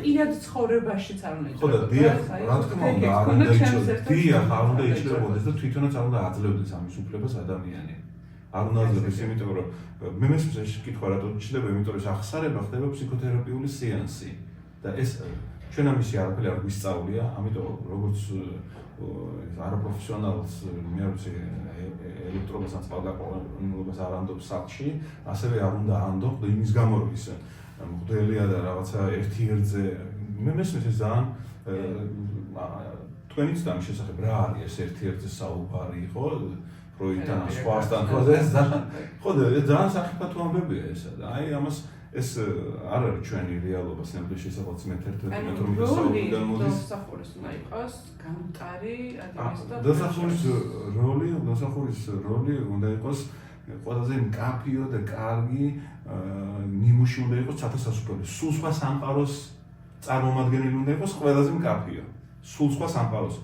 პირად ცხოვრებაშიც არ უნდა ხო და დიახ, რა თქმა უნდა, არ უნდა იჭრებოდეს და თვითონაც არ უნდა აძლევდეს ამის უფლებას ადამიანი. არ უნდა აძლევდეს, იმიტომ რომ მე მესმის ეს კითხვა რატო ჩნდება, იმიტომ რომ ახსარება ხდება ფსიქოთერაპიული სეანსი და ეს ჩვენ ამისი არაფერი არ გვისწავლია, ამიტომ როგორც არაპროფესიონალს მე არ ვიცი ელექტრონებას ან წყალგაყვანილობას არ ანდობ სახლში, ასევე არ უნდა ანდობ იმის გამო რომ ის მღვდელია და რაღაცა ერთ-ერთზე მე მესმის ეს ძალიან თქვენიც და ამ შესახებ რა არის ეს ერთ-ერთზე საუბარი, ხო? პროექტთან სხვასთან, ხო და ეს ხო და ძალიან სახიფათო ამბებია ესა და აი ამას ეს არ არის ჩვენი რეალობა სინამდვილეში შესაძლოა მე-11 მეტრომდე საუბრიდან მოდის. დასახურის უნდა იყოს გამტარი ადამიანის და დასახურის როლი უნდა იყოს ყველაზე მკაფიო და კარგი ნიმუში უნდა იყოს სათავსასუფლებელი. სულ სხვა სამყაროს წარმომადგენელი უნდა იყოს ყველაზე მკაფიო. სულ სხვა სამყაროს